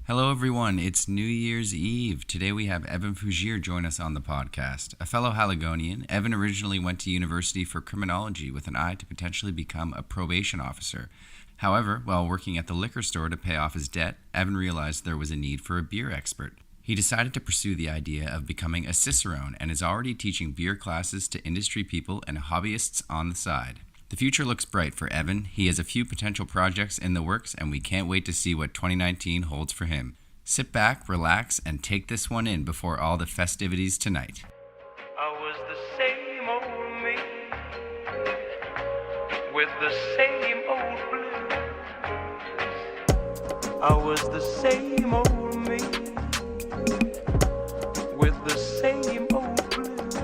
Hello everyone, it's New Year's Eve. Today we have Evan Fougere join us on the podcast. A fellow Haligonian, Evan originally went to university for criminology with an eye to potentially become a probation officer. However, while working at the liquor store to pay off his debt, Evan realized there was a need for a beer expert. He decided to pursue the idea of becoming a Cicerone and is already teaching beer classes to industry people and hobbyists on the side. The future looks bright for Evan. He has a few potential projects in the works, and we can't wait to see what 2019 holds for him. Sit back, relax, and take this one in before all the festivities tonight. I was the same old me, with the same old blues. I was the same old me, with the same old blues.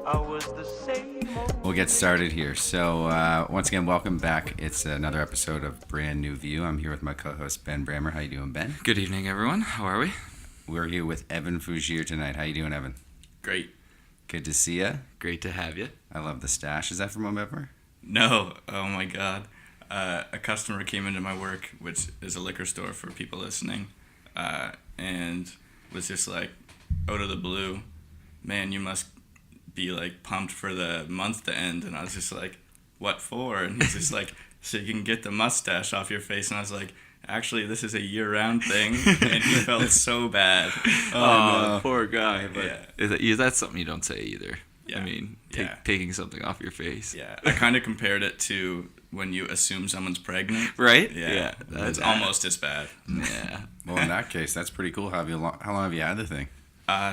I was the same old. We'll get started here. So, once again, welcome back. It's another episode of Brand New View. I'm here with my co-host, Ben Brammer. How you doing, Ben? Good evening, everyone. How are we? We're here with Evan Fougere tonight. How you doing, Evan? Great. Good to see you. Great to have you. I love the stash. Is that from November? No. Oh, my God. A customer came into my work, which is a liquor store for people listening, and was just like, out of the blue, man, you must be like pumped for the month to end. And I was just like, what for? And he's just like, so you can get the mustache off your face. And I was like, actually, this is a year-round thing. And he felt so bad. Oh, no, poor guy. But yeah. that's something you don't say either. Yeah. I mean, Yeah. taking something off your face. Yeah, I kind of compared it to when you assume someone's pregnant. Right? Yeah. It's almost as bad. Yeah. Well, in that case, that's pretty cool. How long have you had the thing?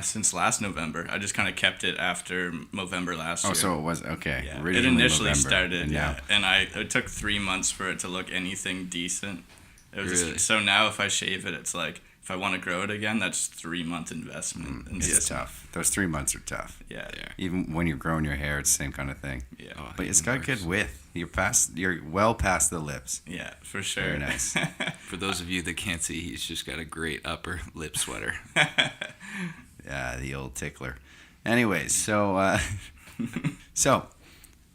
Since last November. I just kind of kept it after November last year. Oh, so it was, okay. Yeah. It Originally initially November, started, and now- and it took 3 months for it to look anything decent. It was Really? so now if I shave it, it's like, if I want to grow it again, that's 3-month investment. And It's tough. Those 3 months are tough. Yeah. Even when you're growing your hair, it's the same kind of thing. Yeah. Oh, But it's even got good worse. width. You're well past the lips. Yeah, for sure. Very nice. For those of you that can't see, he's just got a great upper lip sweater. Yeah, the old tickler. Anyways, so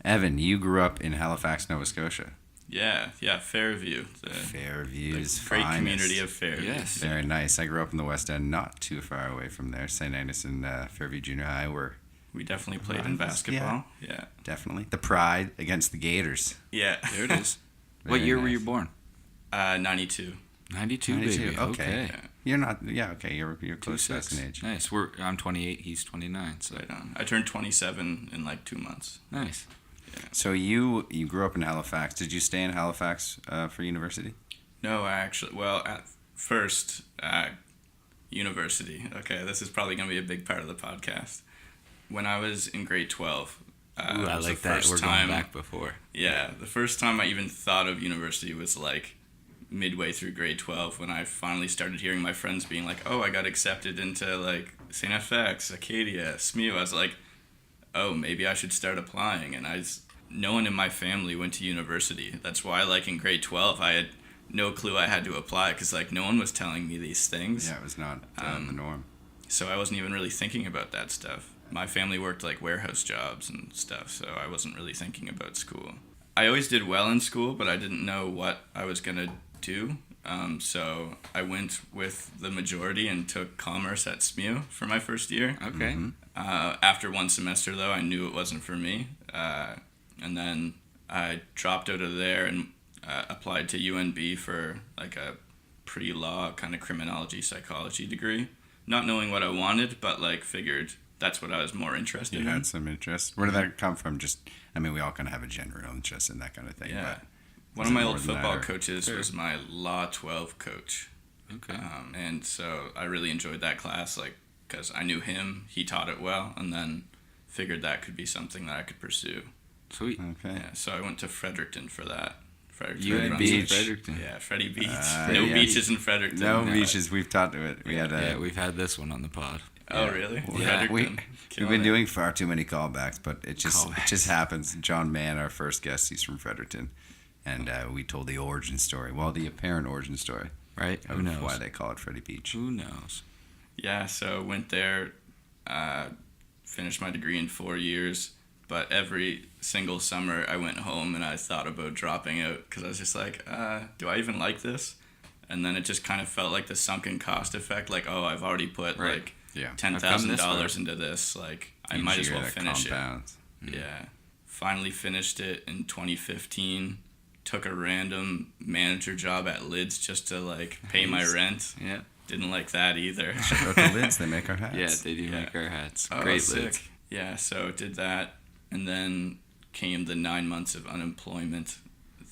Evan, you grew up in Halifax, Nova Scotia. yeah, Fairview. Fairview's Great finest. community of Fairview. Yes. Very nice. I grew up in the West End, not too far away from there. St. Agnes and Fairview Junior High were We definitely played in Rivals, basketball. Yeah. definitely the pride against the Gators. Yeah. There it is. What Very year were you nice. born? 92. 92, 92, baby. okay. Yeah. You're not. Yeah, okay. You're close to us 26. in age. Nice. I'm 28. He's 29. So Right on. I turned 27 in like 2 months. nice. So you grew up in Halifax. Did you stay in Halifax for university? No, at first, university. Okay, this is probably going to be a big part of the podcast. When I was in grade 12, Ooh, it I was like the that. first We're time, going back before. Yeah, the first time I even thought of university was like midway through grade 12 when I finally started hearing my friends being like, oh, I got accepted into like St. FX, Acadia, SMU. I was like, oh, maybe I should start applying. And no one in my family went to university. That's why like in grade 12 I had no clue I had to apply because like no one was telling me these things. Yeah, it was not the norm. So I wasn't even really thinking about that stuff. My family worked like warehouse jobs and stuff, so I wasn't really thinking about school. I always did well in school, but I didn't know what I was going to do. So I went with the majority and took commerce at SMU for my first year. Okay. Mm-hmm. After one semester, though, I knew it wasn't for me. And then I dropped out of there and applied to UNB for like a pre-law kind of criminology psychology degree. Not knowing what I wanted, but like figured that's what I was more interested You in. had some interest. Where did that come from? We all kind of have a general interest in that kind of thing. Yeah. But One of my more old than that, football or- coaches Sure. was my Law 12 coach. Okay. And so I really enjoyed that class, like, because I knew him, he taught it well, and then figured that could be something that I could pursue. Sweet. Okay. Yeah, so I went to Fredericton for that. You and Beach. Fredericton. Yeah, Freddie Beach. Yeah. Beaches in Fredericton. No beaches. We've talked to it. We had a. Yeah, we've had this one on the pod. Oh, really? Yeah. Fredericton. We've Killing been it. doing far too many callbacks, but it just Callbacks. happens. John Mann, our first guest, he's from Fredericton, and we told the origin story. Well, the apparent origin story Right? Who of knows? why they call it Freddie Beach. Who knows? Yeah, so went there, finished my degree in 4 years, but every single summer I went home and I thought about dropping out because I was just like, do I even like this? And then it just kind of felt like the sunken cost effect. Like, oh, I've already put Right. like Yeah. $10,000 into this. Like, I might as well finish it. Compounds. Yeah. Finally finished it in 2015. Took a random manager job at Lids just to like pay my rent. Yeah. Didn't like that either. Shout out to Lids, they make our hats. Yeah, they do Yeah. make our hats. Oh, Great sick. lids. Yeah, so did that, and then came the 9 months of unemployment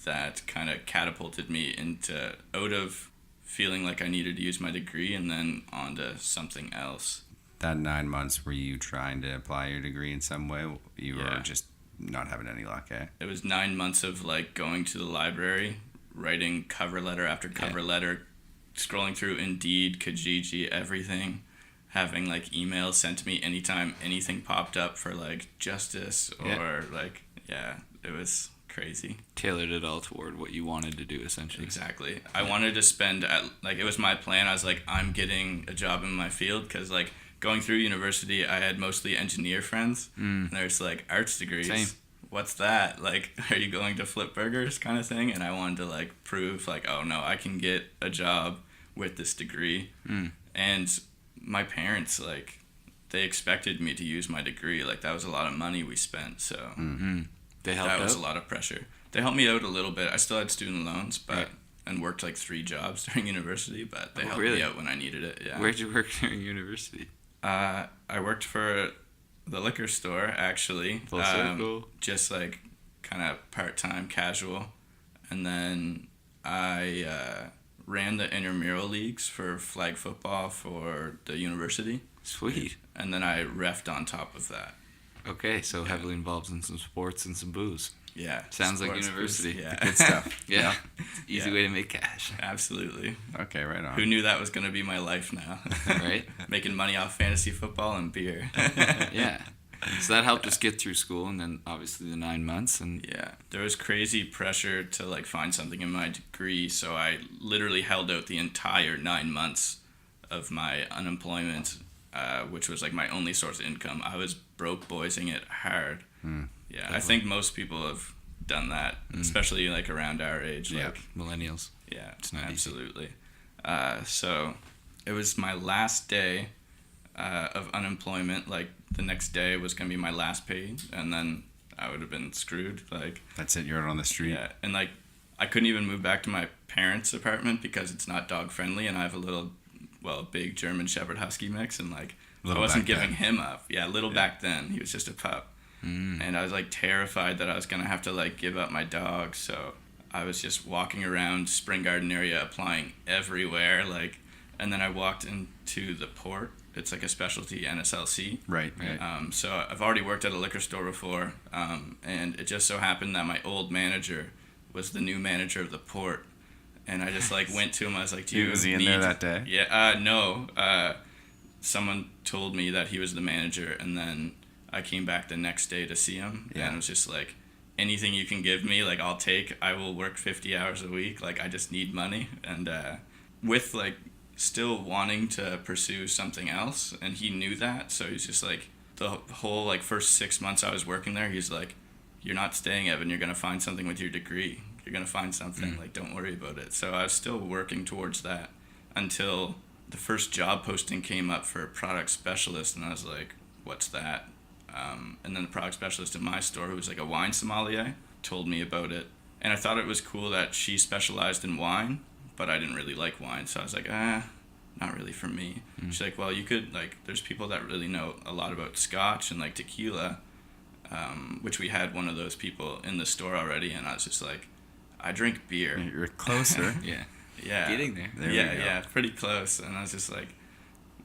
that kind of catapulted me into out of feeling like I needed to use my degree and then onto something else. That 9 months, were you trying to apply your degree in some way? You were Yeah. just not having any luck, eh? It was 9 months of like going to the library, writing cover letter after cover letter, scrolling through Indeed, Kijiji, everything, having like emails sent to me anytime anything popped up for like justice or it was crazy. Tailored it all toward what you wanted to do, essentially. Exactly. I wanted to spend it was my plan. I was like, I'm getting a job in my field because like going through university, I had mostly engineer friends. And there's like arts degrees. Same. What's that? Like, are you going to flip burgers kind of thing? And I wanted to like prove like, oh no, I can get a job with this degree. And my parents, like, they expected me to use my degree. Like, that was a lot of money we spent. So They helped that was out? a lot of pressure. They helped me out a little bit. I still had student loans, but Right. and worked like 3 jobs during university, but they helped really? me out when I needed it. Yeah. Where'd you work during university? I worked for the liquor store, actually. Full circle. Just like kind of part-time, casual. And then I ran the intramural leagues for flag football for the university. Sweet. And then I reffed on top of that. Okay, so heavily involved in some sports and some booze. Yeah. Sounds like sports, university. Yeah. Good stuff. Yeah. Easy Yeah. way to make cash. Absolutely. Okay, right on. Who knew that was going to be my life now? Right? Making money off fantasy football and beer. Yeah. So that helped us get through school, and then obviously the 9 months. And Yeah. There was crazy pressure to like find something in my degree, so I literally held out the entire 9 months of my unemployment, which was like my only source of income. I was broke boysing it hard. Yeah, I think most people have done that, especially like around our age. Yeah. Like, millennials. yeah, It's not easy. absolutely. So it was my last day of unemployment. Like the next day was gonna be my last pay, and then I would have been screwed. Like, That's it, you're out on the street. yeah, and like I couldn't even move back to my parents' apartment because it's not dog friendly, and I have a big German Shepherd Husky mix, and like Little I wasn't back giving then. him up. Yeah, little back then. He was just a pup. And I was like terrified that I was gonna have to like give up my dog, so I was just walking around Spring Garden area applying everywhere, like, and then I walked into the port. It's like a specialty NSLC. Right. So I've already worked at a liquor store before, and it just so happened that my old manager was the new manager of the port, and I just like went to him. I was like, "Do you Was he in need?" there that day? Yeah. No. Someone told me that he was the manager, and then I came back the next day to see him, Yeah. and it was just like, anything you can give me, like, I'll take. I will work 50 hours a week. Like, I just need money. And with, like, still wanting to pursue something else, and he knew that, so he's just like, the whole, like, first 6 months I was working there, he's like, you're not staying, Evan. You're going to find something with your degree. You're going to find something. Like, don't worry about it. So I was still working towards that until the first job posting came up for a product specialist, and I was like, what's that? And then the product specialist in my store, who was like a wine sommelier, told me about it. And I thought it was cool that she specialized in wine, but I didn't really like wine. So I was like, not really for me. She's like, well, you could, like, there's people that really know a lot about scotch and, like, tequila, which we had one of those people in the store already. And I was just like, I drink beer. You're closer. Yeah. Yeah. Getting there. There we yeah, go. yeah, pretty close. And I was just like,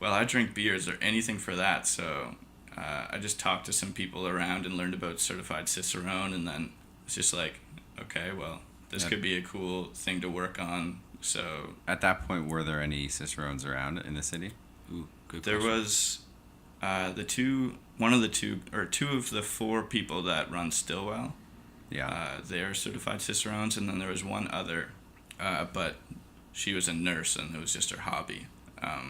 well, I drink beer. Is there anything for that? So I just talked to some people around and learned about certified Cicerone, and then it's just like, okay, well, this Yeah. could be a cool thing to work on. So At that point, were there any Cicerones around in the city? Ooh, good there question. was two of the 4 people that run Stillwell. Yeah. They're certified Cicerones, and then there was one other, but she was a nurse, and it was just her hobby.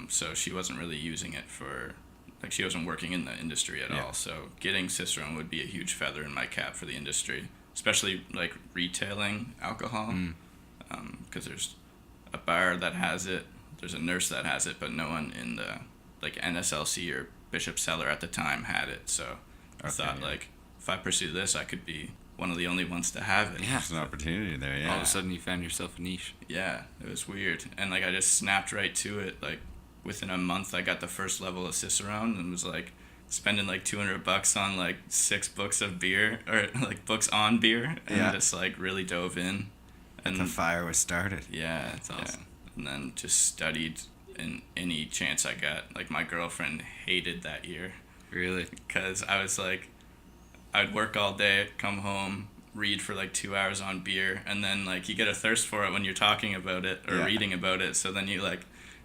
So she wasn't really using it for, like, she wasn't working in the industry at Yeah. all. So getting Cicerone would be a huge feather in my cap for the industry, especially like retailing alcohol, because there's a bar that has it. There's a nurse that has it, but no one in the like NSLC or Bishop Cellar at the time had it. So I thought like if I pursue this, I could be one of the only ones to have it. Yeah. There's an opportunity there, yeah. All of a sudden you found yourself a niche. Yeah, it was weird. And like I just snapped right to it. Like within a month I got the first level of Cicerone and was like spending like $200 on like 6 books of beer or like books on beer and just like really dove in. And the fire was started. Yeah, That's awesome. And then just studied in any chance I got. Like my girlfriend hated that year. Really? Because I was like, I'd work all day, come home, read for like 2 hours on beer, and then like you get a thirst for it when you're talking about it or reading about it. So then you like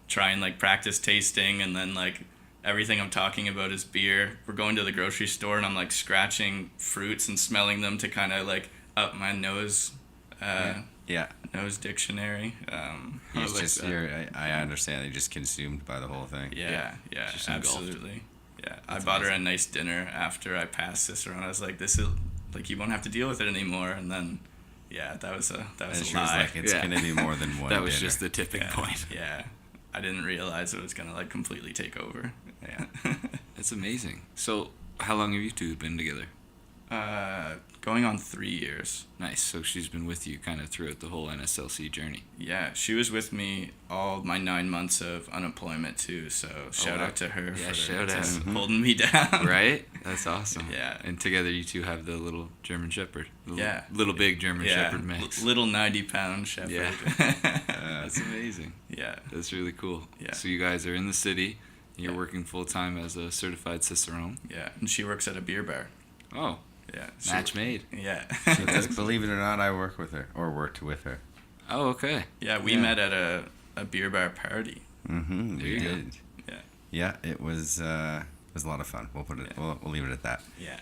try and like practice tasting, and then like everything I'm talking about is beer. We're going to the grocery store and I'm like scratching fruits and smelling them to kind of like up my nose. Nose dictionary. It's just I understand. You're just consumed by the whole thing. Yeah, Just engulfed. absolutely. Yeah, I bought her a nice dinner after I passed Cicerone. I was like, this is like you won't have to deal with it anymore. And then, that was a And she lie. was like, it's gonna be more than one. That was dinner. just the tipping point. Yeah, I didn't realize it was gonna like completely take over. Yeah. That's amazing. So, how long have you two been together? Going on 3 years. Nice. So she's been with you kind of throughout the whole NSLC journey. Yeah, she was with me all my 9 months of unemployment too. So shout out to her for shout out. just holding me down. Right? That's awesome. Yeah. And together you two have the little German Shepherd. Yeah. Little big German Shepherd mix. Little 90-pound Shepherd. Yeah. That's amazing. Yeah. That's really cool. Yeah. So you guys are in the city. And you're working full time as a certified Cicerone. Yeah, and she works at a beer bar. Oh, Yeah. match made. Yeah. She does, believe it or not, I work with her or worked with her. Oh, okay. Yeah, we met at a beer bar party. Mm-hmm. There We you go. did. Yeah. Yeah, it was a lot of fun. We'll leave it at that. Yeah.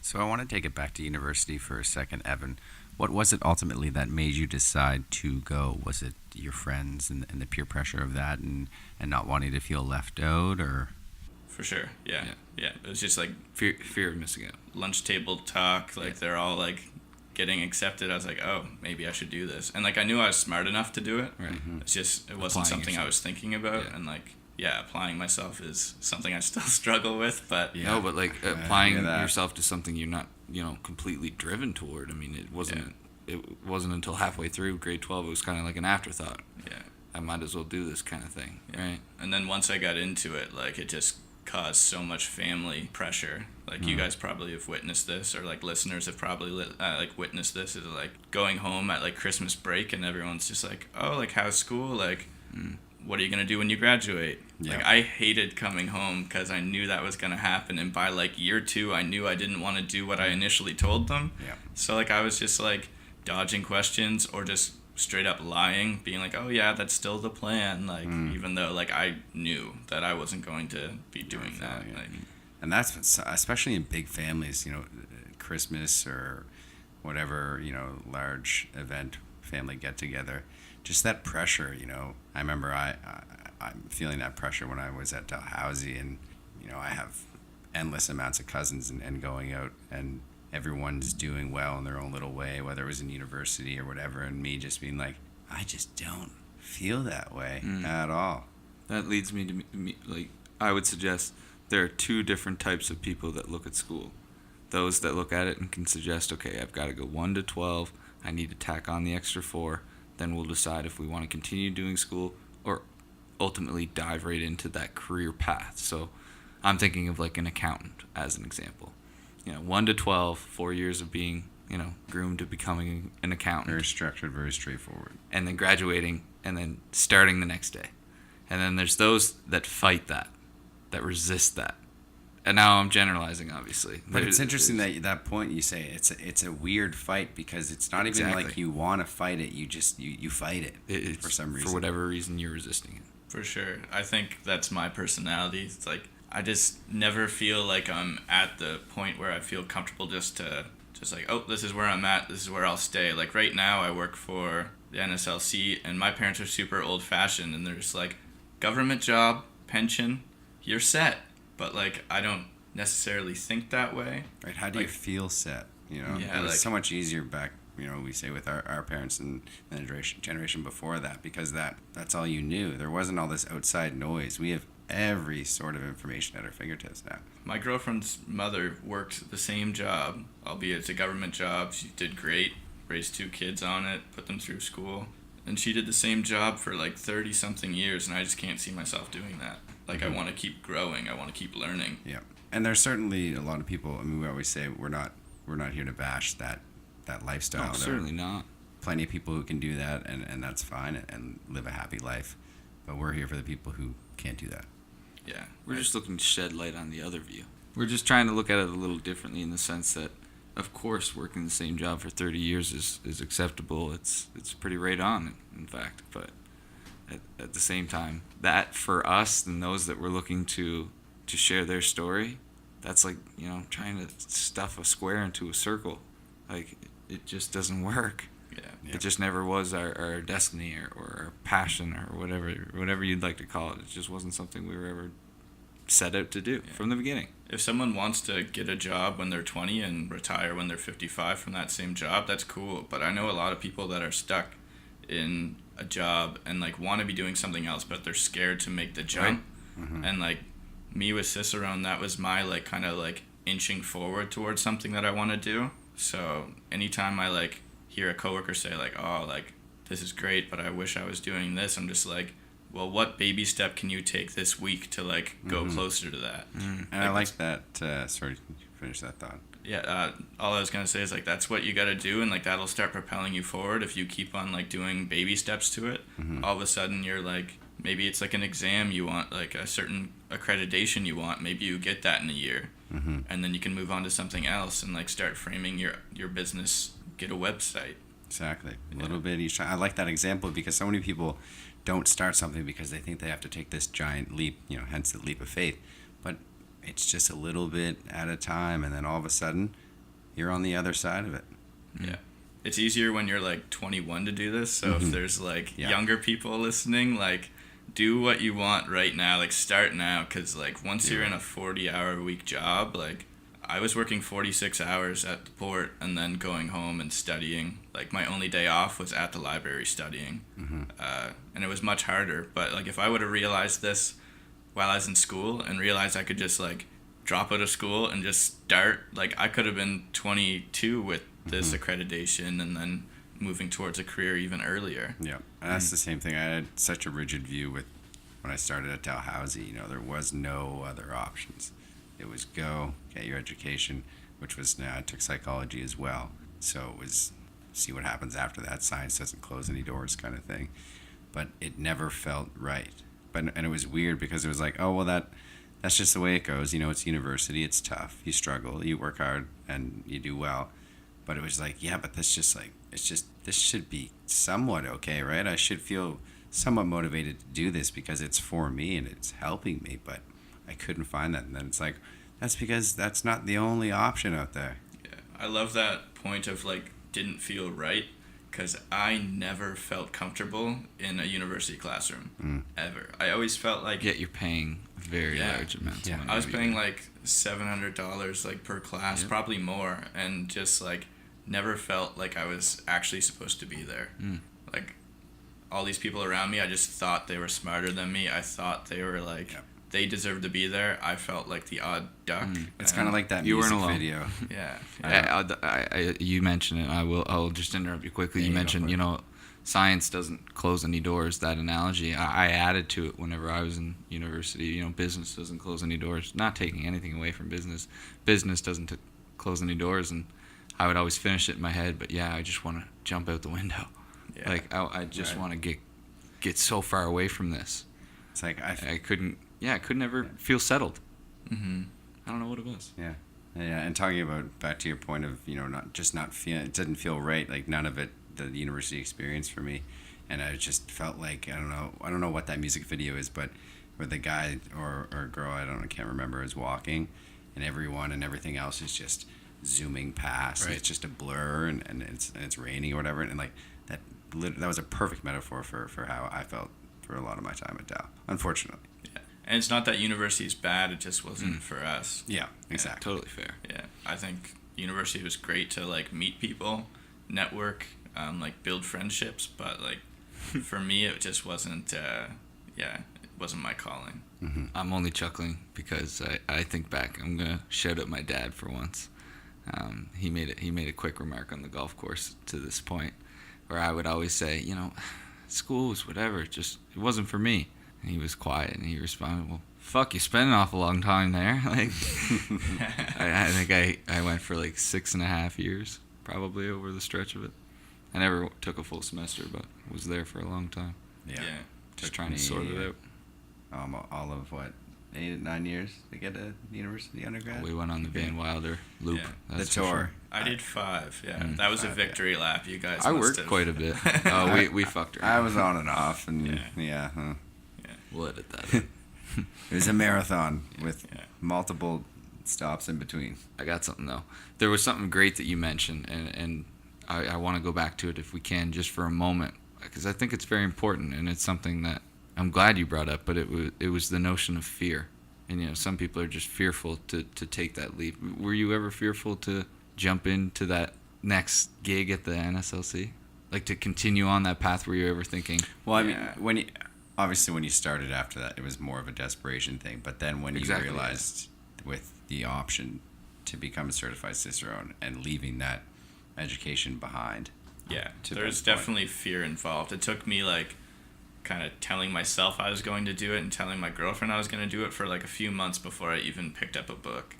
So I want to take it back to university for a second, Evan. What was it ultimately that made you decide to go? Was it your friends and the peer pressure of that and not wanting to feel left out, or? For sure. Yeah. It was just like Fear of missing out. lunch table talk. Like they're all like getting accepted. I was like, oh, maybe I should do this. And like I knew I was smart enough to do it. Right. It's just it wasn't Applying something I yourself. was thinking about. Yeah. And like applying myself is something I still struggle with. But Yeah. No, but like I applying hear that. yourself to something you're not, completely driven toward. I mean, it wasn't. It wasn't until halfway through grade 12 it was kind of like an afterthought. yeah. I might as well do this kind of thing, right? And then once I got into it, like it just caused so much family pressure. Like you guys probably have witnessed this, or like listeners have probably like witnessed this. Is like going home at like Christmas break and everyone's just like, oh, like how's school? Like, what are you gonna do when you graduate? Yeah. Like I hated coming home because I knew that was gonna happen. And by like year 2, I knew I didn't want to do what I initially told them. Yeah. So like I was just like dodging questions or just straight up lying, being like, oh yeah, that's still the plan, like even though like I knew that I wasn't going to be doing that. Yeah. Like, And that's especially in big families, Christmas or whatever, large event, family get together, just that pressure, I remember I'm feeling that pressure when I was at Dalhousie, and I have endless amounts of cousins and going out, and everyone's doing well in their own little way, whether it was in university or whatever, and me just being like, I just don't feel that way at all. That leads me to like I would suggest there are 2 different types of people that look at school. Those that look at it and can suggest, okay, I've got to go 1 to 12, I need to tack on the extra 4, then we'll decide if we want to continue doing school or ultimately dive right into that career path. So I'm thinking of like an accountant as an example. 1 to 12, 4 years of being, groomed to becoming an accountant. Very structured, very straightforward. And then graduating and then starting the next day. And then there's those that fight that resist that. And now I'm generalizing, obviously. But it's interesting that point you say it's a weird fight, because it's not even like you want to fight it. You just you fight it for some reason. For whatever reason, you're resisting it. for sure. I think that's my personality. It's like I just never feel like I'm at the point where I feel comfortable just like, oh, this is where I'm at, this is where I'll stay. Like right now I work for the NSLC, and my parents are super old fashioned, and they're just like, government job, pension, you're set. But like I don't necessarily think that way. Right? How do you feel set? Yeah, it was like- so much easier back we say with our parents and the generation before that, because that's all you knew. There wasn't all this outside noise. We have every sort of information at our fingertips now. My girlfriend's mother worked the same job, albeit it's a government job. She did great, raised 2 kids on it, put them through school. And she did the same job for like 30-something years, and I just can't see myself doing that. Like, I want to keep growing. I want to keep learning. Yeah. And there's certainly a lot of people, I mean, we always say we're not here to bash that lifestyle. No, certainly not. Plenty of people who can do that, and that's fine, and live a happy life. But we're here for the people who can't do that. Yeah. We're just looking to shed light on the other view. We're just trying to look at it a little differently in the sense that, of course, working the same job for 30 years is acceptable. It's pretty right on, in fact. But at the same time, that for us and those that were looking to share their story, that's like, trying to stuff a square into a circle. Like, it just doesn't work. Yeah. It just never was our destiny or our passion or whatever you'd like to call it. It just wasn't something we were ever set out to do from the beginning. If someone wants to get a job when they're 20 and retire when they're 55 from that same job, that's cool. But I know a lot of people that are stuck in a job and like want to be doing something else, but they're scared to make the jump. Right. Mm-hmm. And like me with Cicerone, that was my like kind of like inching forward towards something that I want to do. So anytime I like hear a coworker say like, oh, like this is great, but I wish I was doing this, I'm just like, well, what baby step can you take this week to like go closer to that? And I like that. Sorry, finish that thought. Yeah, all I was gonna say is like that's what you gotta do, and like that'll start propelling you forward if you keep on like doing baby steps to it. All of a sudden you're like, maybe it's like an exam you want, like a certain accreditation you want, maybe you get that in a year, and then you can move on to something else and like start framing your business, get a website. Exactly, a little bit each time. I like that example because so many people don't start something because they think they have to take this giant leap, hence the leap of faith. But it's just a little bit at a time, and then all of a sudden, you're on the other side of it. Yeah. It's easier when you're like 21 to do this, so if there's like younger people listening, like do what you want right now, like start now, because like once you're in a 40-hour-a-week job, like I was working 46 hours at the port and then going home and studying. Like my only day off was at the library studying, and it was much harder. But like if I would have realized this while I was in school and realized I could just like drop out of school and just start, like I could have been 22 with this accreditation and then moving towards a career even earlier. Yeah, and that's the same thing. I had such a rigid view with when I started at Dalhousie. There was no other options. It was go, get your education, which was, I took psychology as well. So it was see what happens after that. Science doesn't close any doors kind of thing. But it never felt right. And it was weird because it was like, oh, well, that's just the way it goes. It's university. It's tough. You struggle. You work hard and you do well. But it was like, yeah, but this should be somewhat okay, right? I should feel somewhat motivated to do this because it's for me and it's helping me. But I couldn't find that. And then it's like, that's because that's not the only option out there. Yeah, I love that point of like didn't feel right, because I never felt comfortable in a university classroom ever. I always felt like yet you're paying very large amounts. Yeah. Of money. I was paying like $700 like per class, probably more, and just like never felt like I was actually supposed to be there. Like all these people around me, I just thought they were smarter than me. I thought they were like they deserved to be there. I felt like the odd duck. It's kind of like that You music weren't alone. video. Yeah. You mentioned it. I'll just interrupt you quickly. Yeah, You go mentioned, for it. science doesn't close any doors. That analogy, I added to it whenever I was in university. Business doesn't close any doors. Not taking anything away from business. Business doesn't close any doors, and I would always finish it in my head. But I just want to jump out the window. Yeah. Like I just want to get so far away from this. It's like I couldn't. I could never feel settled. I don't know what it was. Yeah, and talking about back to your point of not feeling, it didn't feel right. Like none of it, the university experience for me, and I just felt like I don't know what that music video is, but where the guy or girl I can't remember is walking, and everyone and everything else is just zooming past. Right. And it's just a blur, and it's raining or whatever, and like that was a perfect metaphor for how I felt for a lot of my time at Dow, unfortunately. Yeah. And it's not that university is bad, it just wasn't for us. Yeah, exactly. Totally fair. Yeah. I think university was great to like meet people network, like build friendships, but like for me it just wasn't it wasn't my calling. I'm only chuckling because I think back. I'm gonna shout out my dad for once. He made a quick remark on the golf course to this point, where I would always say, school was whatever, it wasn't for me. And he was quiet, and he responded, "Well, fuck, you spent an awful long time there." Like, I think I went for like 6.5 years, probably over the stretch of it. I never took a full semester, but was there for a long time. Yeah. Just trying to sort it out. All of what, 8 9 years to get a university undergrad. We went on the Van Wilder loop. Yeah. That's The for tour. sure. I did 5. Yeah, that was a 5, victory lap. You guys. I must worked have. quite a bit. Oh, we fucked around. I was on and off, and Yeah. We'll edit that in. It was a marathon with Yeah. multiple stops in between. I got something, though. There was something great that you mentioned, and I want to go back to it if we can just for a moment, because I think it's very important, and it's something that I'm glad you brought up, but it was the notion of fear. And, some people are just fearful to take that leap. Were you ever fearful to jump into that next gig at the NSLC? Like, to continue on that path? Were you ever thinking? Well, I mean, Yeah. when you started after that, it was more of a desperation thing. But then when Exactly, you realized with the option to become a certified Cicerone and leaving that education behind. Yeah, to there's that point. definitely fear involved. It took me like kind of telling myself I was going to do it and telling my girlfriend I was going to do it for like a few months before I even picked up a book.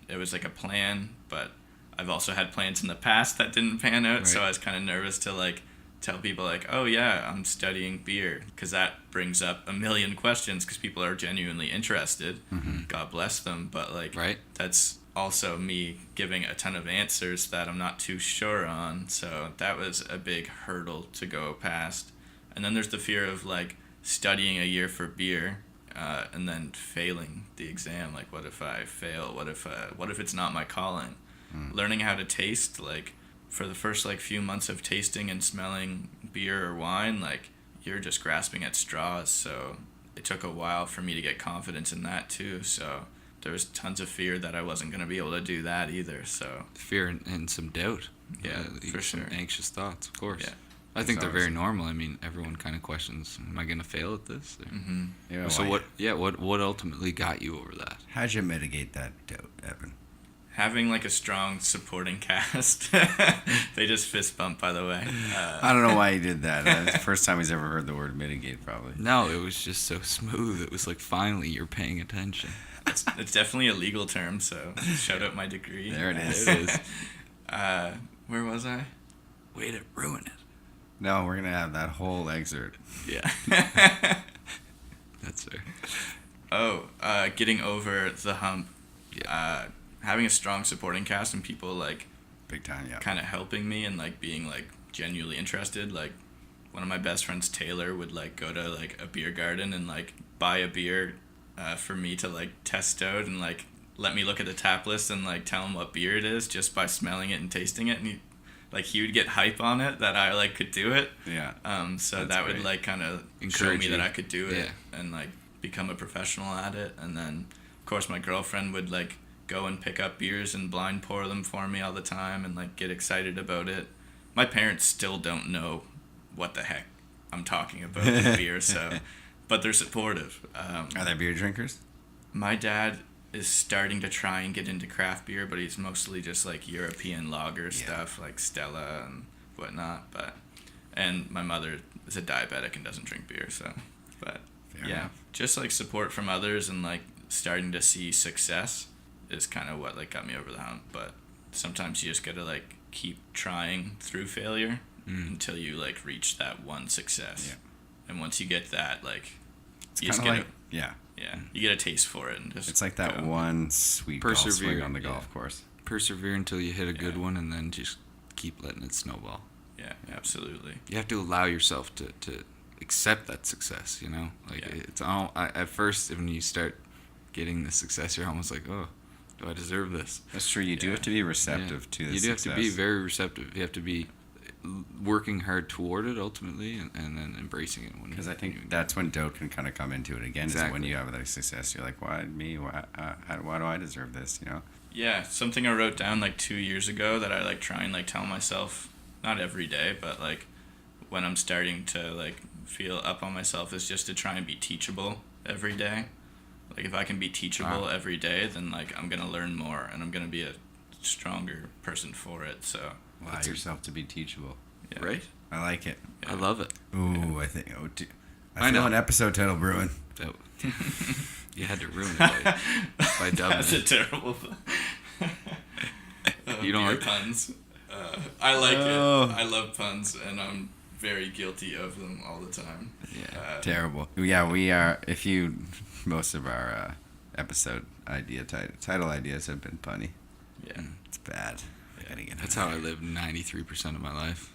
It was like a plan, but I've also had plans in the past that didn't pan out, so Right. I was kind of nervous to like tell people like, oh yeah, I'm studying beer, because that brings up a million questions because people are genuinely interested. God bless them, but like Right. that's also me giving a ton of answers that I'm not too sure on, so that was a big hurdle to go past. And then there's the fear of like studying a year for beer and then failing the exam. Like, what if I fail? What if it's not my calling? Learning how to taste, like for the first like few months of tasting and smelling beer or wine, like you're just grasping at straws. So it took a while for me to get confidence in that too. So there was tons of fear that I wasn't going to be able to do that either. So Fear and some doubt. Yeah, for some sure. anxious thoughts, of course. Yeah. I think they're always- very normal. I mean, everyone kind of questions, am I going to fail at this? Yeah, So why- what ultimately got you over that? How'd you mitigate that doubt, Evan? having like a strong supporting cast. They just fist bump, by the way. I don't know why he did that. It's the first time he's ever heard the word mitigate, probably. No, it was just so smooth. It was like, finally, you're paying attention. It's definitely a legal term, so shout out my degree. There it is. There it is. Where was I? Way to ruin it. No, we're going to have that whole excerpt. Yeah. That's fair. Getting over the hump. Yeah. Having a strong supporting cast and people like Big time, yeah. kind of helping me and like being like genuinely interested. Like one of my best friends, Taylor, would like go to like a beer garden and like buy a beer for me to like test out and like let me look at the tap list and like tell him what beer it is just by smelling it and tasting it. And he would get hype on it that I like could do it. Yeah. So That's that great. would like kind of show Encourage me you. that I could do it Yeah. and like become a professional at it. And then of course my girlfriend would like go and pick up beers and blind pour them for me all the time and like get excited about it. My parents still don't know what the heck I'm talking about with beer, so but they're supportive. Are they beer drinkers? My dad is starting to try and get into craft beer, but he's mostly just like European lager stuff like Stella and whatnot. And my mother is a diabetic and doesn't drink beer, so but Fair yeah, enough. just like support from others and like starting to see success is kind of what like got me over the hump. But sometimes you just gotta like keep trying through failure until you like reach that one success. Yeah. And once you get that, like It's you just kind get of like, yeah. you get a taste for it and just It's like that go. one sweet golf swing Persevere, on the yeah. golf course. Persevere until you hit a good Yeah. one, and then just keep letting it snowball. Yeah, absolutely. You have to allow yourself to accept that success, you know? Like, Yeah. it's all, at first, when you start getting the success, you're almost like, oh, do I deserve this? That's true. You do Yeah. have to be receptive to the You do have success. to be very receptive. You have to be working hard toward it ultimately, and then embracing it. Because I think that's when doubt can kind of come into it again. Is when Exactly. you have that success. You're like, why me? Why do I deserve this? You know? Yeah, something I wrote down like 2 years ago that I like try and like tell myself, not every day, but like when I'm starting to like feel up on myself, is just to try and be teachable every day. Like if I can be teachable every day, then like I'm gonna learn more and I'm gonna be a stronger person for it. So Allow yourself to be teachable. yeah. Right? I like it. Yeah. I love it. Ooh, I think. Oh, I I know know. an episode title brewing. That, you had to ruin it by dubbing That's a it. terrible. You don't beer like puns. I like Oh. it. I love puns, and I'm very guilty of them all the time. Yeah. Terrible. Yeah, we are. Most of our episode title ideas have been punny. Yeah. It's bad. I gotta get That's how I live 93% of my life.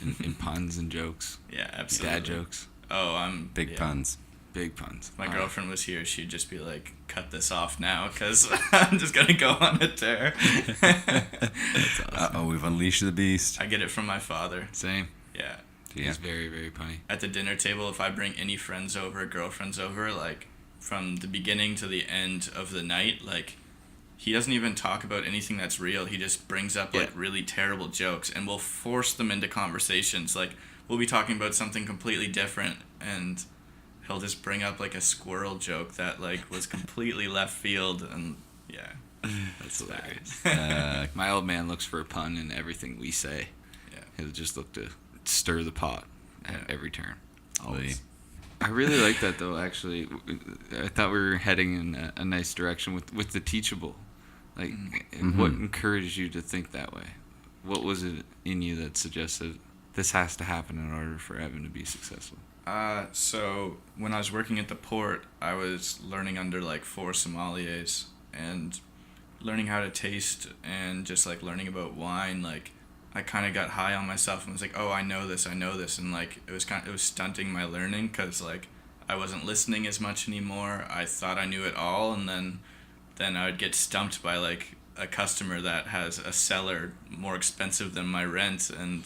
In puns and jokes. Yeah, absolutely. Dad jokes. Oh, I'm big yeah. puns. Big puns. If my girlfriend was here, she'd just be like, "Cut this off now, because I'm just gonna go on a tear." That's awesome. We've unleashed the beast. I get it from my father. Same. Yeah. Yeah. He's very, very punny. At the dinner table, if I bring any friends over, girlfriends over, like from the beginning to the end of the night, like he doesn't even talk about anything that's real. He just brings up like really terrible jokes, and we'll force them into conversations. Like we'll be talking about something completely different, and he'll just bring up like a squirrel joke that like was completely left field, and yeah. That's hilarious. Uh, My old man looks for a pun in everything we say. Yeah. He'll just look to stir the pot at Yeah. every turn. Always. I really like that though. Actually, I thought we were heading in a nice direction with the teachable. Like, what encouraged you to think that way? What was it in you that suggested this has to happen in order for Evan to be successful? So when I was working at the port, I was learning under like 4 sommeliers and learning how to taste and just like learning about wine. Like I kind of got high on myself and was like, oh, I know this, and like it was stunting my learning because like I wasn't listening as much anymore. I thought I knew it all, and then I would get stumped by like a customer that has a cellar more expensive than my rent, and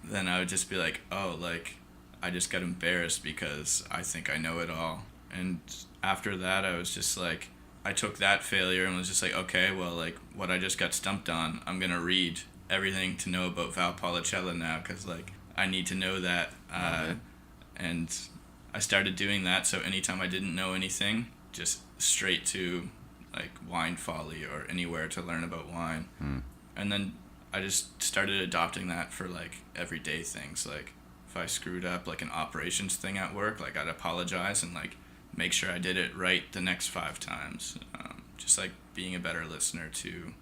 then I would just be like, oh, like I just got embarrassed because I think I know it all. And after that, I was just like, I took that failure and was just like, okay, well, like what I just got stumped on, I'm gonna read everything to know about Valpolicella now, because like I need to know that. And I started doing that, so anytime I didn't know anything, just straight to like Wine Folly or anywhere to learn about wine. And then I just started adopting that for like everyday things. Like if I screwed up like an operations thing at work, like I'd apologize and like make sure I did it right the next 5 times. Just like being a better listener to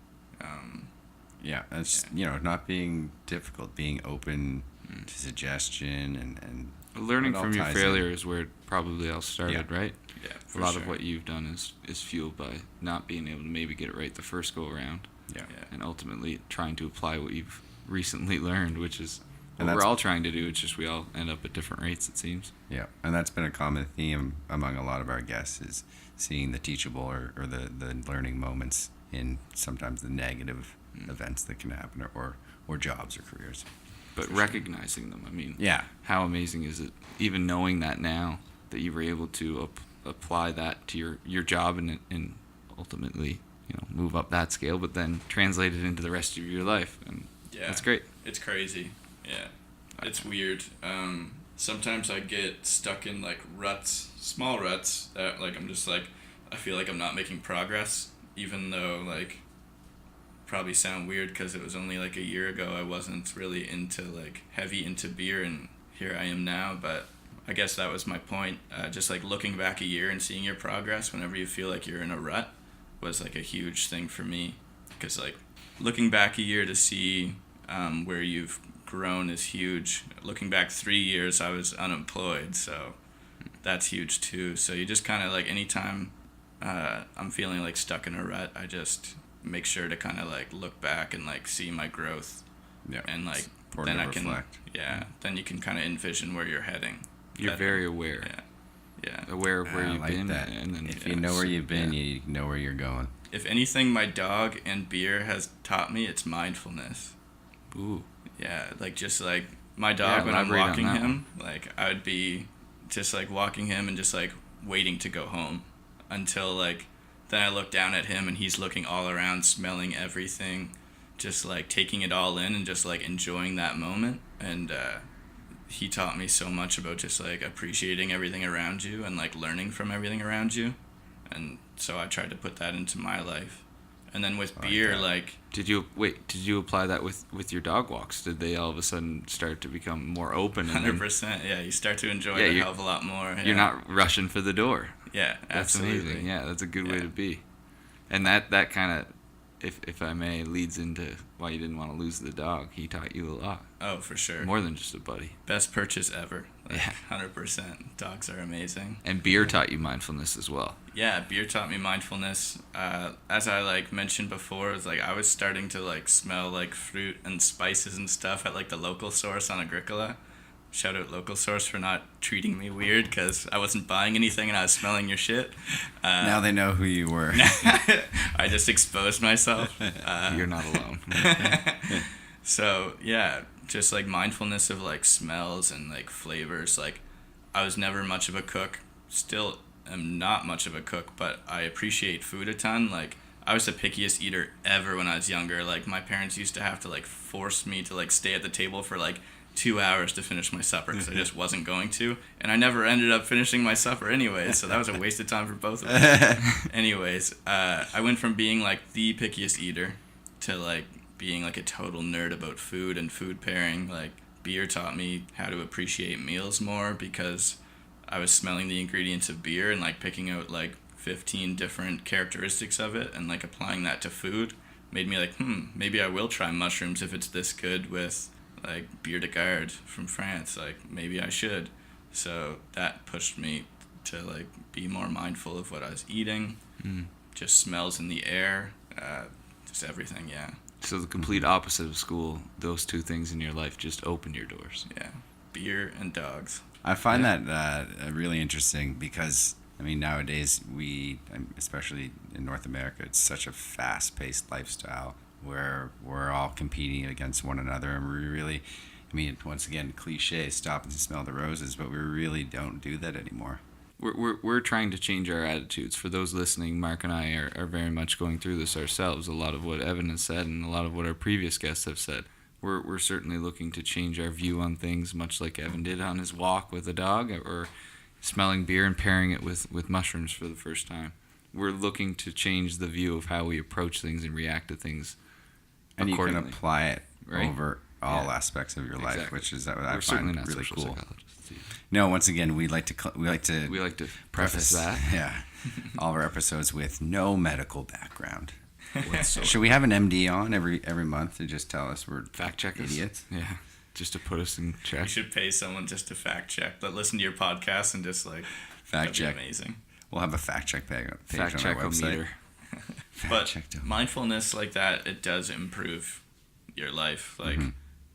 Yeah, it's not being difficult, being open to suggestion and Learning it all from your ties failure is where it probably all started, right? yeah, A for lot sure. of what you've done is fueled by not being able to maybe get it right the first go around, yeah. and ultimately trying to apply what you've recently learned, which is And what we're that's- all trying to do. It's just we all end up at different rates, it seems. Yeah, and that's been a common theme among a lot of our guests is seeing the teachable or the learning moments in sometimes the negative events that can happen or jobs or careers. But recognizing them, I mean, Yeah. how amazing is it, even knowing that now, that you were able to apply that to your job and ultimately, move up that scale, but then translate it into the rest of your life. And Yeah. that's great. It's crazy. Yeah. It's weird. Sometimes I get stuck in like ruts, small ruts that like I'm just like I feel like I'm not making progress, even though like probably sound weird because it was only like a year ago I wasn't really heavy into beer, and here I am now. But I guess that was my point. Just like looking back a year and seeing your progress whenever you feel like you're in a rut was like a huge thing for me, because like looking back a year to see where you've grown is huge. Looking back 3 years, I was unemployed, so that's huge too. So you just kind of like anytime I'm feeling like stuck in a rut, I just make sure to kind of like look back and like see my growth, Yeah. and like It's important then to I can reflect. then you can kind of envision where you're heading. You're better. very aware. Yeah. Aware of where I you've like been. that. And then If you know where you've been, yeah. you know where you're going. If anything, my dog and beer has taught me, it's mindfulness. Ooh. Yeah, like just like my dog, when I'm elaborate on walking that him, like I would be just like walking him and just like waiting to go home until like then I look down at him and he's looking all around, smelling everything, just like taking it all in and just like enjoying that moment. And he taught me so much about just like appreciating everything around you and like learning from everything around you. And so I tried to put that into my life. And then with beer, Did you apply that with your dog walks? Did they all of a sudden start to become more open? 100%, yeah. You start to enjoy it a hell of a lot more. You're not rushing for the door. Yeah, That's absolutely. amazing. Yeah, that's a good way to be. And that kind of, if I may, leads into why you didn't want to lose the dog. He taught you a lot. Oh, for sure. More than just a buddy. Best purchase ever. Like, Yeah. 100%. Dogs are amazing. And beer taught you mindfulness as well. Yeah, beer taught me mindfulness. As I like mentioned before, it's like I was starting to like smell like fruit and spices and stuff at like the local source on Agricola. Shout out local source for not treating me weird because I wasn't buying anything and I was smelling your shit. Now they know who you were. I just exposed myself. You're not alone. So yeah, just like mindfulness of like smells and like flavors. Like I was never much of a cook, still am not much of a cook, but I appreciate food a ton. Like I was the pickiest eater ever when I was younger. Like my parents used to have to like force me to like stay at the table for like 2 hours to finish my supper because I just wasn't going to, and I never ended up finishing my supper anyway, so that was a waste of time for both of us. Anyways, I went from being like the pickiest eater to like being like a total nerd about food and food pairing. Like beer taught me how to appreciate meals more because I was smelling the ingredients of beer and like picking out like 15 different characteristics of it and like applying that to food made me like, maybe I will try mushrooms if it's this good with like beer de garde from France. Like maybe I should. So that pushed me to like be more mindful of what I was eating, just smells in the air, just everything. Yeah. So the complete opposite of school, those two things in your life just opened your doors. Yeah, beer and dogs. I find that really interesting because, I mean, nowadays especially in North America, it's such a fast-paced lifestyle where we're all competing against one another, and we really, I mean, once again, cliche, stop and smell the roses, but we really don't do that anymore. We're trying to change our attitudes. For those listening, Mark and I are very much going through this ourselves. A lot of what Evan has said and a lot of what our previous guests have said. We're certainly looking to change our view on things, much like Evan did on his walk with a dog, or smelling beer and pairing it with mushrooms for the first time. We're looking to change the view of how we approach things and react to things. And you can apply it over all Yeah. aspects of your life, Exactly. which is that We're I certainly find not really social cool. psychologists. No, once again, we like to preface that. Yeah, all of our episodes with no medical background. Should we have an MD on every month to just tell us we're Fact check us? idiots? Yeah, just to put us in check. You should pay someone just to fact check. But listen to your podcast and just like Fact that'd be check. amazing. We'll have a fact check page Fact on our website. check-o-meter. But check-o-meter. mindfulness like that, it does improve your life. Like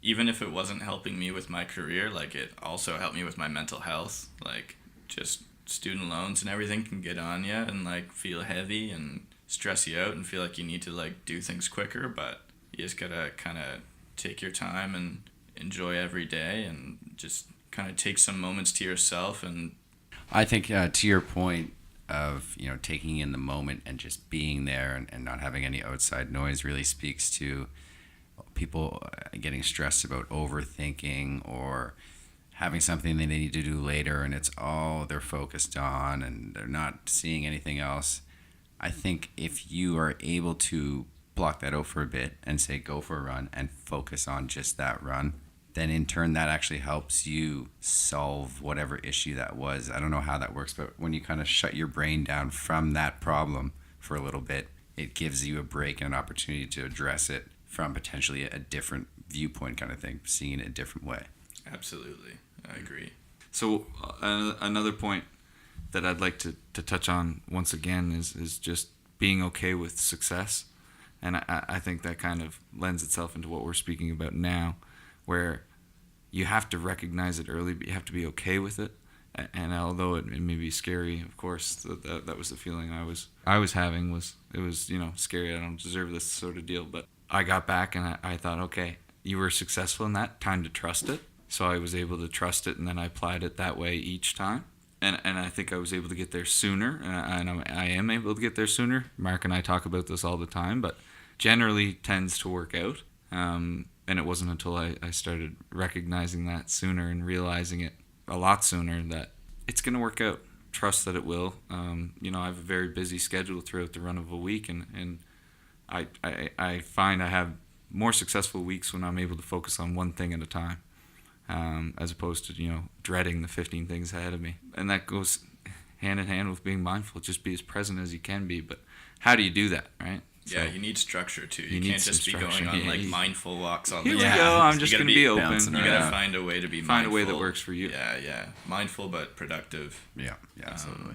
even if it wasn't helping me with my career, like it also helped me with my mental health. Like just student loans and everything can get on you and like feel heavy and stress you out and feel like you need to like do things quicker, but you just gotta kind of take your time and enjoy every day and just kind of take some moments to yourself. And I think to your point of taking in the moment and just being there and not having any outside noise really speaks to people getting stressed about overthinking or having something they need to do later and it's all they're focused on and they're not seeing anything else. I think if you are able to block that out for a bit and say go for a run and focus on just that run, then in turn that actually helps you solve whatever issue that was. I don't know how that works, but when you kind of shut your brain down from that problem for a little bit, it gives you a break and an opportunity to address it from potentially a different viewpoint kind of thing, seeing it a different way. absolutely, I agree. So another point that I'd like to touch on once again is just being okay with success. And I think that kind of lends itself into what we're speaking about now, where you have to recognize it early, but you have to be okay with it. And although it may be scary, of course, that was the feeling I was having. It was scary. I don't deserve this sort of deal. But I got back and I thought, okay, you were successful in that. Time to trust it. So I was able to trust it, and then I applied it that way each time. and I think I was able to get there sooner, and I am able to get there sooner. Mark and I talk about this all the time, but generally tends to work out. And it wasn't until I started recognizing that sooner and realizing it a lot sooner that it's going to work out. Trust that it will. I have a very busy schedule throughout the run of a week, and I find I have more successful weeks when I'm able to focus on one thing at a time, as opposed to, dreading the 15 things ahead of me. And that goes hand in hand with being mindful. Just be as present as you can be. But how do you do that, right? Yeah, you need structure too. You can't just be going on mindful walks all the time. Here we go. I'm just going to be open. You gotta find a way to be mindful. Find a way that works for you. Yeah. Mindful but productive. Yeah, absolutely.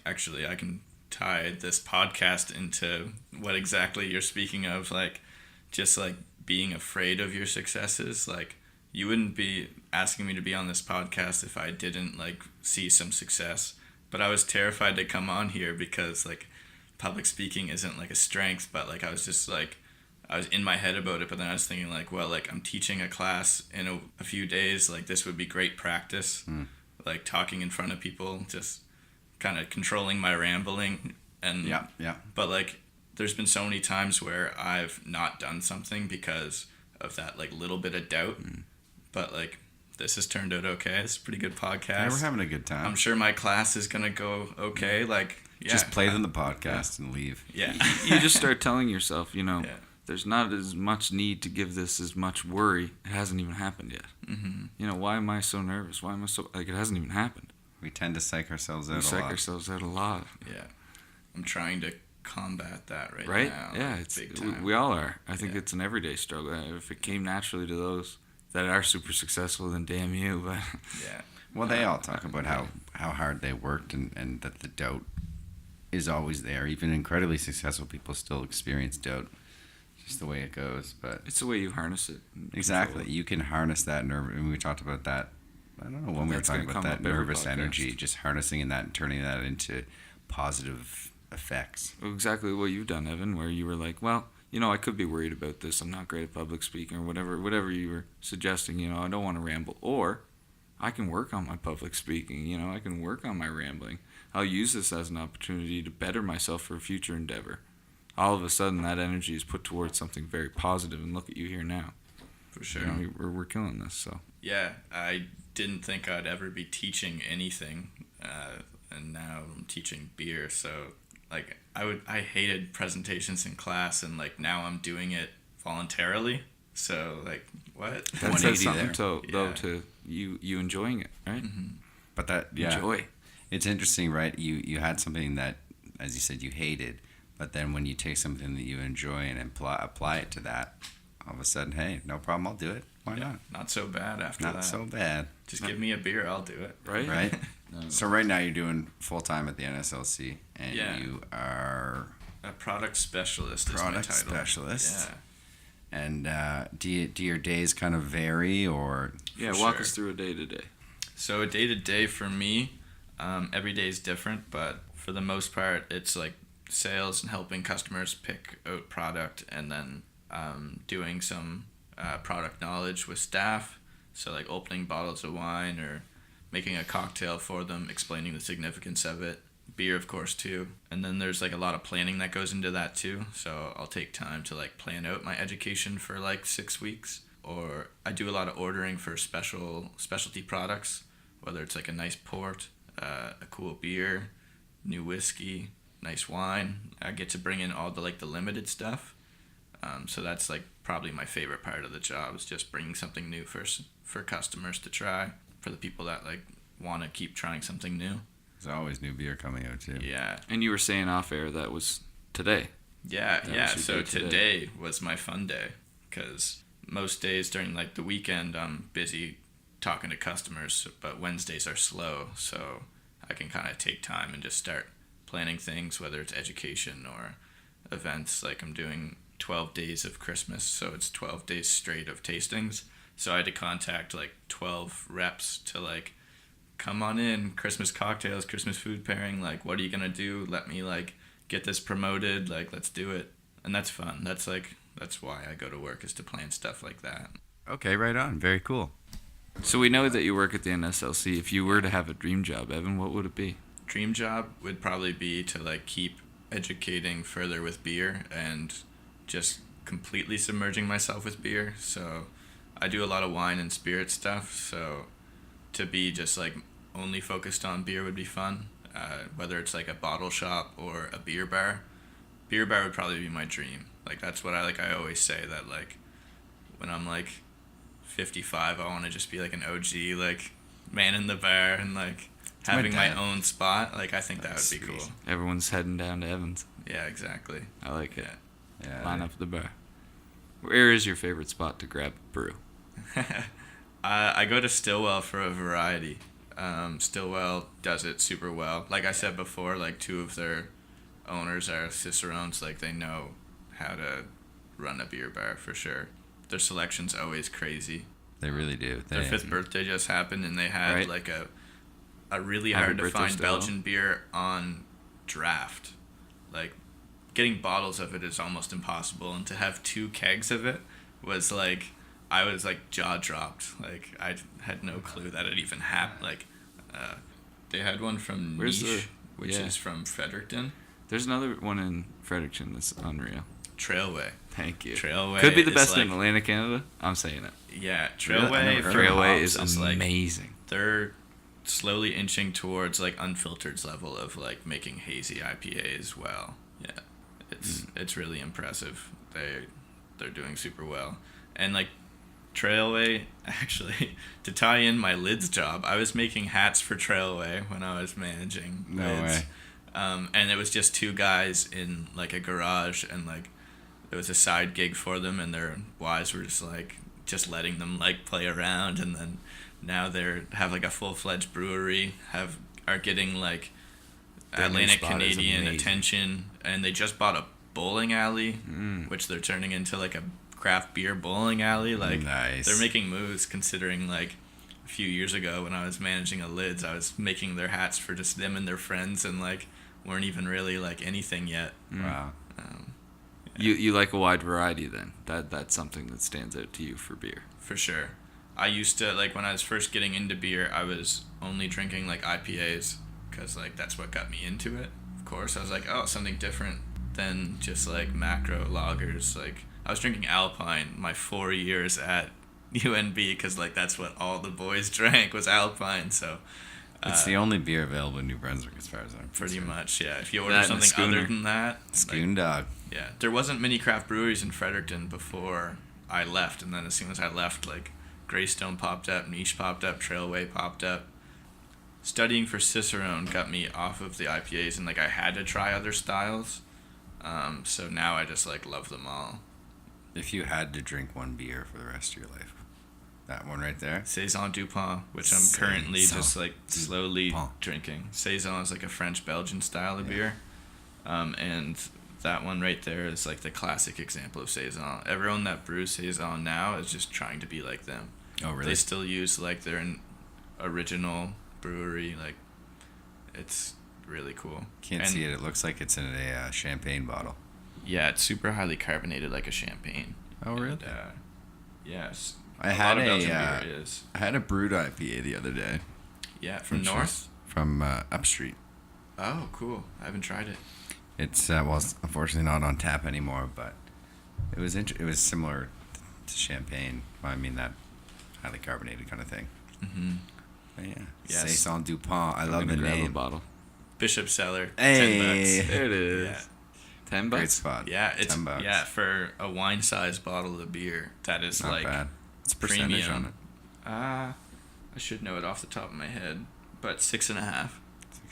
Actually, I can tie this podcast into what exactly you're speaking of, like just like being afraid of your successes. Like you wouldn't be asking me to be on this podcast if I didn't like see some success. But I was terrified to come on here because like public speaking isn't like a strength, but like I was just like I was in my head about it, but then I was thinking like, well, like I'm teaching a class in a few days, like this would be great practice. Like talking in front of people, just kind of controlling my rambling. And yeah but like there's been so many times where I've not done something because of that like little bit of doubt. But like this has turned out okay. It's a pretty good podcast. Yeah, we're having a good time. I'm sure my class is gonna go okay. Like just play them the podcast and leave. Yeah. You just start telling yourself, there's not as much need to give this as much worry. It hasn't even happened yet. Mm-hmm. Why am I so nervous? Why am I so it hasn't even happened. We tend to psych ourselves out a lot. We psych ourselves out a lot. Yeah. I'm trying to combat that right now. Yeah, like, it's big time. we all are. I think it's an everyday struggle. If it came naturally to those that are super successful, then damn you. But yeah. Well, they all talk about how hard they worked and that the doubt is always there. Even incredibly successful people still experience doubt. Just the way it goes. But it's the way you harness it. Exactly. You can harness that nerve. And we talked about that. I don't know when we were talking about that nervous energy, just harnessing that and turning that into positive effects. Exactly what you've done, Evan, where you were like, well, I could be worried about this. I'm not great at public speaking or whatever you were suggesting. I don't want to ramble. Or I can work on my public speaking. I can work on my rambling. I'll use this as an opportunity to better myself for a future endeavor. All of a sudden, that energy is put towards something very positive, and look at you here now. For sure. We're killing this. So. Yeah, I didn't think I'd ever be teaching anything, and now I'm teaching beer. So, like, I hated presentations in class, and like now I'm doing it voluntarily. So, like, what? That says something though to you enjoying it, right? Mm-hmm. But that enjoy. It's interesting, right? You had something that, as you said, you hated, but then when you take something that you enjoy and apply it to that, all of a sudden, hey, no problem, I'll do it. Why not? Not so bad after that. Not so bad. Just give me a beer, I'll do it. Right? So right now you're doing full-time at the NSLC, and you are... A product specialist is my title. Product specialist. Yeah. And do your days kind of vary, or... Yeah, walk us through a day-to-day. So a day-to-day for me, every day is different, but for the most part, it's like sales and helping customers pick out product, and then doing some product knowledge with staff. So like opening bottles of wine or making a cocktail for them, explaining the significance of it. Beer, of course, too. And then there's like a lot of planning that goes into that too. So I'll take time to like plan out my education for like 6 weeks. Or I do a lot of ordering for specialty products, whether it's like a nice port, a cool beer, new whiskey, nice wine. I get to bring in all the like the limited stuff. So that's like probably my favorite part of the job, is just bringing something new for customers to try, for the people that like want to keep trying something new. There's always new beer coming out too. Yeah. And you were saying off air that was today. Yeah. So today was my fun day, because most days during like the weekend I'm busy talking to customers, but Wednesdays are slow, so I can kind of take time and just start planning things, whether it's education or events. Like I'm doing 12 days of Christmas, so it's 12 days straight of tastings. So I had to contact like 12 reps to like, come on in, Christmas cocktails, Christmas food pairing, like what are you gonna do? Let me like get this promoted, like let's do it. And that's fun. That's why I go to work, is to plan stuff like that. Okay, right on. Very cool. So we know that you work at the NSLC. If you were to have a dream job, Evan, what would it be? Dream job would probably be to like keep educating further with beer and just completely submerging myself with beer. So I do a lot of wine and spirit stuff, so to be just like only focused on beer would be fun. Whether it's like a bottle shop or a beer bar would probably be my dream. Like that's what I always say that like when I'm like 55, I want to just be like an OG like man in the bar and like having my own spot. Like I think that would be cool. Everyone's heading down to Evans. Yeah, exactly. I like it. Yeah. Line up at the bar. Where is your favorite spot to grab a brew? I go to Stillwell for a variety. Stillwell does it super well. Like I said before, like two of their owners are Cicerones. Like they know how to run a beer bar for sure. Their selection's always crazy. They really do. Their 5th birthday just happened, and they had like a really hard to find Belgian beer on draft. Like getting bottles of it is almost impossible, and to have 2 kegs of it was like I was like jaw dropped. Like I had no clue that it even happened. Like they had one from Niche, which is from Fredericton. There's another one in Fredericton that's unreal. Trailway. Thank you. Trailway could be the best like, in Atlantic Canada. I'm saying it. Yeah, Trailway. Trailway is Like, amazing. they're slowly inching towards like Unfiltered's level of like making hazy IPA as well. Yeah, it's really impressive. They're doing super well, and like Trailway actually to tie in my lids job, I was making hats for Trailway when I was managing lids. No way. And it was just 2 guys in like a garage, and like it was a side gig for them, and their wives were just letting them like play around, and then now they're have like a full-fledged brewery, are getting like Atlantic Canadian attention, and they just bought a bowling alley, which they're turning into like a craft beer bowling alley. Like nice. They're making moves, considering like a few years ago when I was managing a lids, I was making their hats for just them and their friends, and like weren't even really like anything yet. Wow. You like a wide variety then. That's something that stands out to you for beer. For sure. I used to, like, when I was first getting into beer, I was only drinking, like, IPAs, because, like, that's what got me into it, of course. I was like, oh, something different than just, like, macro lagers. Like, I was drinking Alpine my 4 years at UNB, because, like, that's what all the boys drank was Alpine, so... It's the only beer available in New Brunswick as far as I'm Pretty concerned. much, yeah. If you order something other than that... Schoon Dog. Yeah. There wasn't many craft breweries in Fredericton before I left, and then as soon as I left, like... Greystone popped up, Niche popped up, Trailway popped up. Studying for Cicerone got me off of the IPAs, and like I had to try other styles. So now I just like love them all. If you had to drink one beer for the rest of your life, that one right there. Saison Dupont, which I'm currently just like slowly drinking. Saison is like a French-Belgian style of beer. And that one right there is like the classic example of Saison. Everyone that brews Saison now is just trying to be like them. Oh, really? They still use like their original brewery. Like, it's really cool. Can't see it. It looks like it's in a champagne bottle. Yeah, it's super highly carbonated, like a champagne. Oh, really? And, yes. I had a brewed IPA the other day. Yeah, from North? From Up Street. Oh, cool. I haven't tried it. It's well, it's unfortunately not on tap anymore, but it was it was similar to champagne. Well, I mean that highly carbonated kind of thing. Mm-hmm. But yeah, Yes. Saison Dupont. I love the grab name. a bottle. Bishop Cellar. Hey. $10. There it is. Yeah. $10. Great spot. Yeah, it's $10. yeah for a wine-sized bottle of beer. That is Not like bad. It's percentage premium. on it. I should know it off the top of my head, but 6.5. 6.5.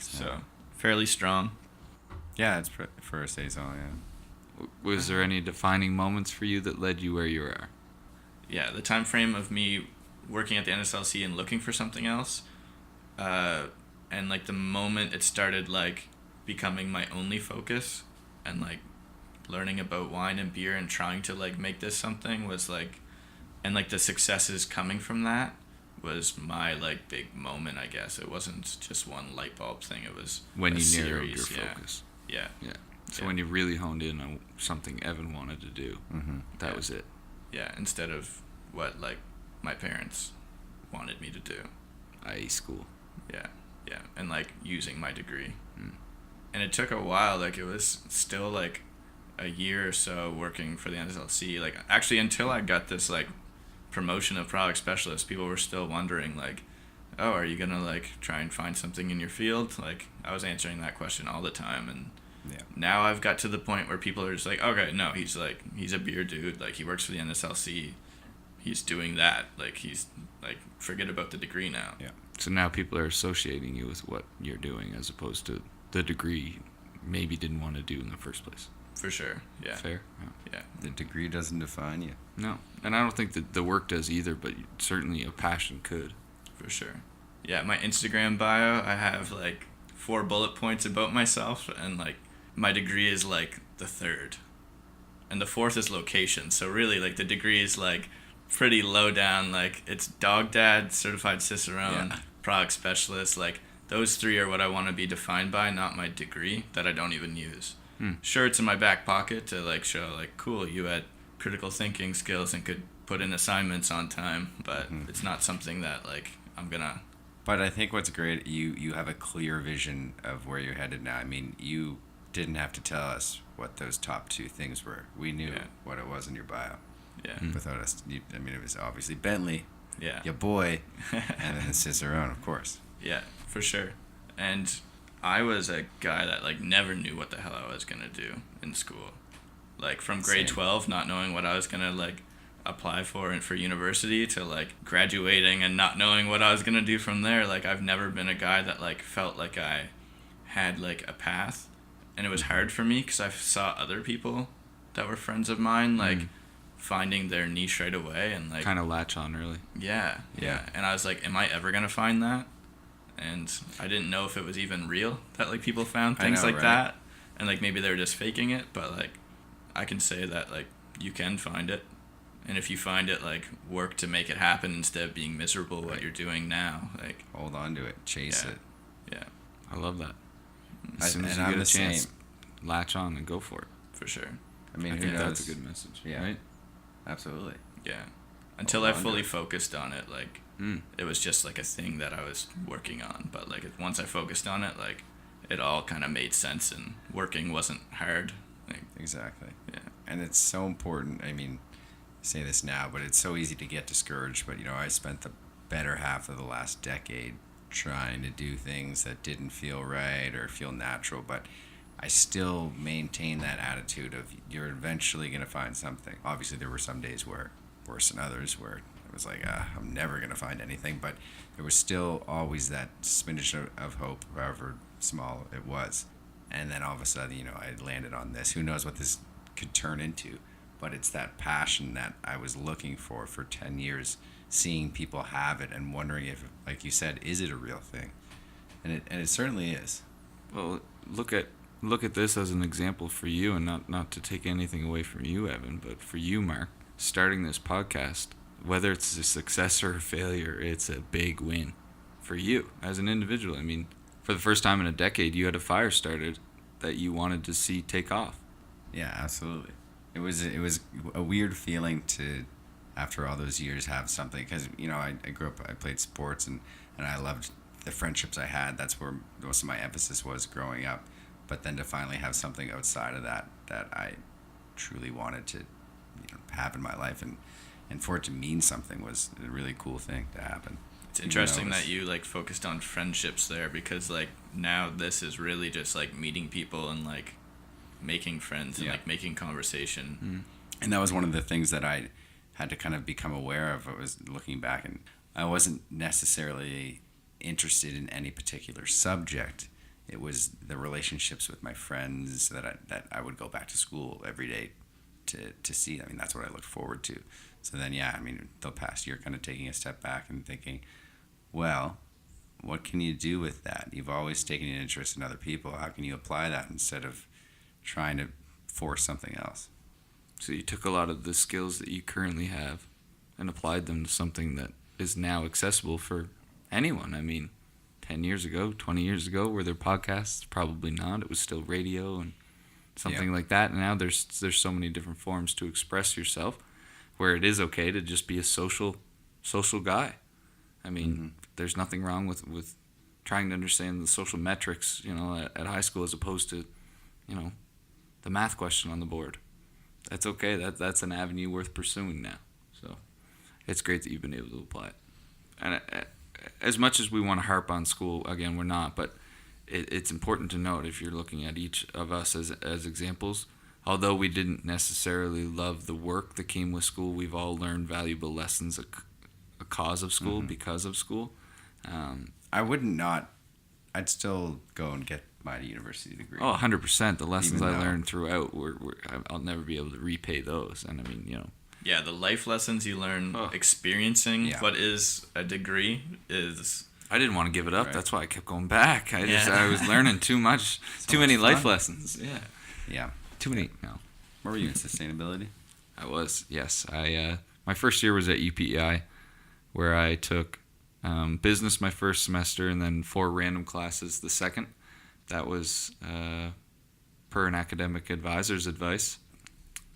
So fairly strong. Yeah, it's for a Saison. Yeah. Was there any defining moments for you that led you where you are? Yeah, the time frame of me working at the NSLC and looking for something else, and like the moment it started like becoming my only focus, and like learning about wine and beer and trying to like make this something was like, and like the successes coming from that was my like big moment, I guess. It wasn't just one light bulb thing. It was When a you narrowed series, your yeah. focus. Yeah. Yeah. So Yeah. when you really honed in on something Evan wanted to do, Mm-hmm. that Yeah. was it. Yeah, instead of what like my parents wanted me to do. i.e. school. Yeah, yeah, and like using my degree. And it took a while. Like it was still like a year or so working for the NSLC. Like actually until I got this like promotion of product specialist, people were still wondering like, oh, are you gonna like try and find something in your field? Like I was answering that question all the time, and now I've got to the point where people are just like, okay, no, he's a beer dude. Like he works for the NSLC. He's doing that. Like he's like, forget about the degree now. Yeah. So now people are associating you with what you're doing as opposed to the degree you maybe didn't want to do in the first place. For sure. Yeah. Fair. Yeah. The degree doesn't define you. No, and I don't think that the work does either, but certainly a passion could. For sure. Yeah, my Instagram bio, I have like 4 bullet points about myself, and like my degree is like the 3rd. And the 4th is location. So really like the degree is like pretty low down. Like it's dog dad, certified Cicerone, product specialist. Like those 3 are what I want to be defined by, not my degree that I don't even use. Sure, it's in my back pocket to like show like, cool, you had critical thinking skills and could put in assignments on time, but it's not something that like I'm gonna. But I think what's great, you have a clear vision of where you're headed now. I mean, you didn't have to tell us what those top 2 things were. We knew what it was in your bio. Yeah. Without us, I mean, it was obviously Bentley, your boy, and then Cicerone, of course. Yeah, for sure. And I was a guy that like never knew what the hell I was gonna do in school. Like from grade 12, not knowing what I was gonna like apply for university, to like graduating and not knowing what I was gonna do from there. Like I've never been a guy that like felt like I had like a path, and it was hard for me because I saw other people that were friends of mine like finding their niche right away and like kind of latch on early. Yeah. And I was like, am I ever gonna find that? And I didn't know if it was even real that like people found things like that, and like maybe they were just faking it. But like I can say that like you can find it, and if you find it, like work to make it happen instead of being miserable what you're doing now. Like hold on to it, chase it. Yeah, I love that. As soon as you get a chance, latch on and go for it. For sure. I mean, I who think knows? that's a good message. Yeah, right? Absolutely. Yeah. Until I fully focused on it, like it was just like a thing that I was working on. But like once I focused on it, like it all kind of made sense, and working wasn't hard. Like, Exactly. Yeah. And it's so important. I mean, I say this now, but it's so easy to get discouraged. But, you know, I spent the better half of the last decade trying to do things that didn't feel right or feel natural. But I still maintain that attitude of you're eventually going to find something. Obviously, there were some days where worse than others where it was like, I'm never going to find anything. But there was still always that smidge of hope, however small it was. And then all of a sudden, you know, I landed on this. Who knows what this could turn into? But it's that passion that I was looking for 10 years, seeing people have it and wondering if, like you said, is it a real thing? And it certainly is. Well, look at this as an example for you, and not to take anything away from you, Evan, but for you, Mark, starting this podcast, whether it's a success or a failure, it's a big win for you as an individual. I mean, for the first time in a decade, you had a fire started that you wanted to see take off. Yeah, absolutely. It was a weird feeling to, after all those years, have something, because, you know, I grew up, I played sports, and I loved the friendships I had. That's where most of my emphasis was growing up. But then to finally have something outside of that I truly wanted to, you know, have in my life, and for it to mean something was a really cool thing to happen. It's interesting that you like focused on friendships there, because like now this is really just like meeting people and like making friends and like making conversation. And that was one of the things that I had to kind of become aware of. I was looking back, and I wasn't necessarily interested in any particular subject. It was the relationships with my friends that I would go back to school every day to see. I mean, that's what I looked forward to. So then, I mean, the past year, kind of taking a step back and thinking, well, what can you do with that? You've always taken an interest in other people. How can you apply that instead of trying to force something else? So you took a lot of the skills that you currently have and applied them to something that is now accessible for anyone. I mean, 10 years ago, 20 years ago, were there podcasts? Probably not. It was still radio and something like that. And now there's so many different forms to express yourself, where it is okay to just be a social guy. I mean, there's nothing wrong with trying to understand the social metrics, at high school as opposed to, the math question on the board. That's okay. That's an avenue worth pursuing now. So it's great that you've been able to apply it. And as much as we want to harp on school, again, we're not, but it's important to note, if you're looking at each of us as examples, although we didn't necessarily love the work that came with school, we've all learned valuable lessons a cause of school, because of school. I'd still go and get my university degree. Oh, 100%. The lessons Even I though- learned throughout, I'll never be able to repay those. And I mean, Yeah, the life lessons you learn Oh. experiencing Yeah. what is a degree is... I didn't want to give it up. Right. That's why I kept going back. I Yeah. was learning too much, too much many life fun. lessons. Yeah. Yeah. Too many. No. Where were you in sustainability? I was, yes. My first year was at UPEI, where I took business my first semester and then 4 random classes the second. That was per an academic advisor's advice.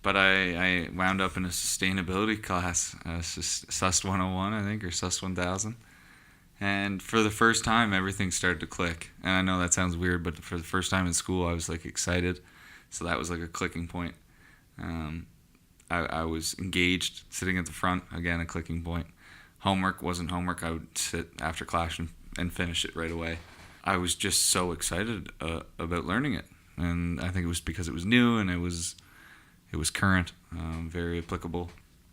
But I wound up in a sustainability class, SUS 101, I think, or SUS 1000. And for the first time, everything started to click. And I know that sounds weird, but for the first time in school, I was like excited. So that was like a clicking point. I was engaged, sitting at the front, again, a clicking point. Homework wasn't homework. I would sit after class and finish it right away. I was just so excited about learning it. And I think it was because it was new and it was current, very applicable.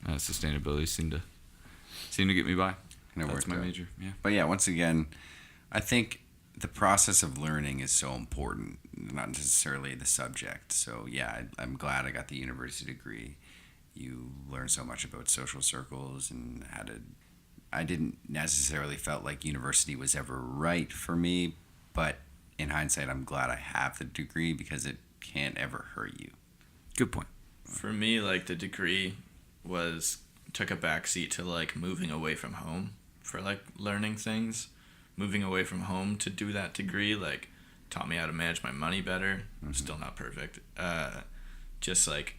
Sustainability seemed to get me by. And it That's worked my out. major, yeah. But yeah, once again, I think the process of learning is so important, not necessarily the subject. So yeah, I'm glad I got the university degree. You learn so much about social circles and how to... I didn't necessarily felt like university was ever right for me, but in hindsight, I'm glad I have the degree because it can't ever hurt you. Good point. For me, like, the degree took a backseat to, like, moving away from home for, like, learning things. Moving away from home to do that degree, like, taught me how to manage my money better. I'm still not perfect. Just, like,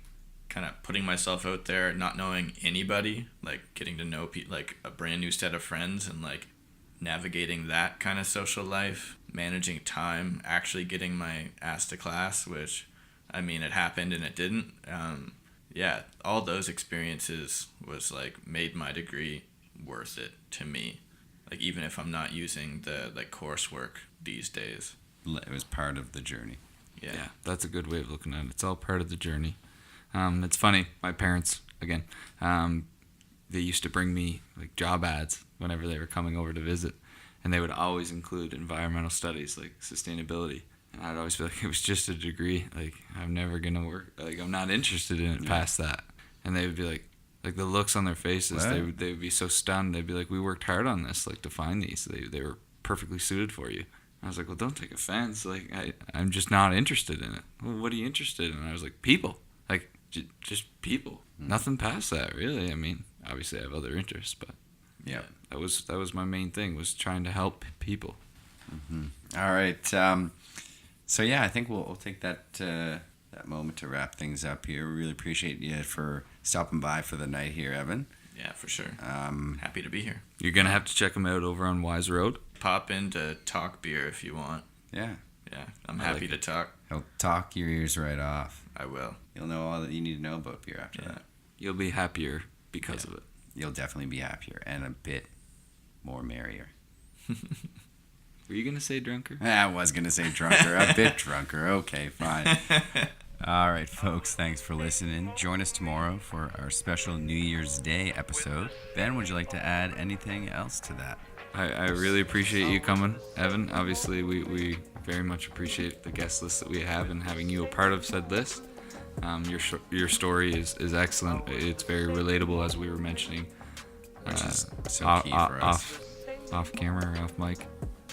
kind of putting myself out there, not knowing anybody, like, getting to know, like, a brand new set of friends and, like, navigating that kind of social life, managing time, actually getting my ass to class, which... I mean, it happened and it didn't. Yeah, all those experiences was like made my degree worth it to me. Like, even if I'm not using the like coursework these days. It was part of the journey. Yeah, that's a good way of looking at it. It's all part of the journey. It's funny. My parents, again, they used to bring me like job ads whenever they were coming over to visit, and they would always include environmental studies, like sustainability. And I'd always be like, it was just a degree. Like, I'm never going to work. Like, I'm not interested in it past that. And they would be like the looks on their faces, What? they would be so stunned. They'd be like, we worked hard on this, like, to find these. They were perfectly suited for you. I was like, well, don't take offense. Like, I'm just not interested in it. Well, what are you interested in? And I was like, people. Like, just people. Nothing past that, really. I mean, obviously I have other interests, but Yeah. that was my main thing, was trying to help people. All right. So yeah, I think we'll take that moment to wrap things up here. We really appreciate you for stopping by for the night here, Evan. Yeah, for sure. Um, Happy to be here. You're going to have to check them out over on Wise Road. Pop in to talk beer if you want. yeah, Yeah, I'm I happy like to it. talk. he'll talk your ears right off. I will. You'll know all that you need to know about beer after Yeah. that. You'll be happier because of it. You'll definitely be happier and a bit more merrier. Were you going to say drunker? I was going to say drunker, a bit drunker. Okay, fine. All right, folks, thanks for listening. Join us tomorrow for our special New Year's Day episode. Ben, would you like to add anything else to that? I really appreciate you coming, Evan. Obviously, we very much appreciate the guest list that we have and having you a part of said list. Your story is excellent. It's very relatable, as we were mentioning. Which is so key for us. Off camera or off mic.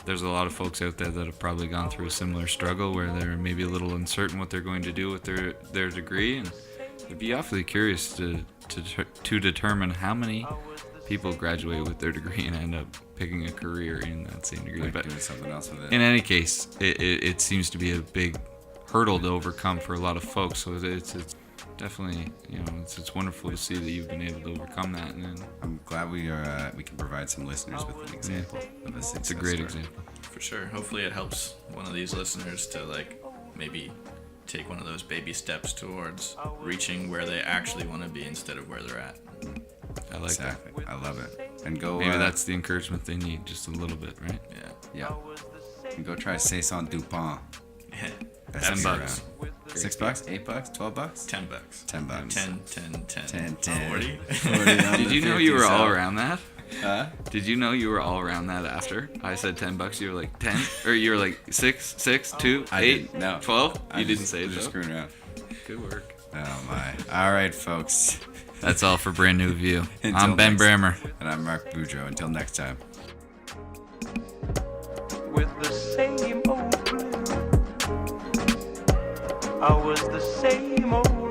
There's a lot of folks out there that have probably gone through a similar struggle where they're maybe a little uncertain what they're going to do with their degree, and I'd be awfully curious to determine how many people graduate with their degree and end up picking a career in that same degree. Like But doing something else with it. in any case, it seems to be a big hurdle to overcome for a lot of folks. So it's definitely, it's wonderful to see that you've been able to overcome that, and then I'm glad we can provide some listeners with an example of a success it's a great story. example. For sure. Hopefully it helps one of these listeners to like maybe take one of those baby steps towards reaching where they actually want to be instead of where they're at. I like Exactly. I love it. And go. that. Maybe that's the encouragement they need, just a little bit, right? Yeah. Yeah. And go try Saison Dupont. That's $10. $6, $8, $12, $10. $10. 10, 10. 40. 40 on Did the you know you 50 were all cent. around that? Huh? Did you know you were all around that after I said $10? You were like 10, or you were like 6, 2, I 8, didn't, no. 12. I You didn't just- say it just though. screwing around. Good work. Oh my. All right, folks. That's all for Brand New View. Until I'm Ben next- Brammer. And I'm Mark Boudreau. Until next time. With the same old blues. I was the same old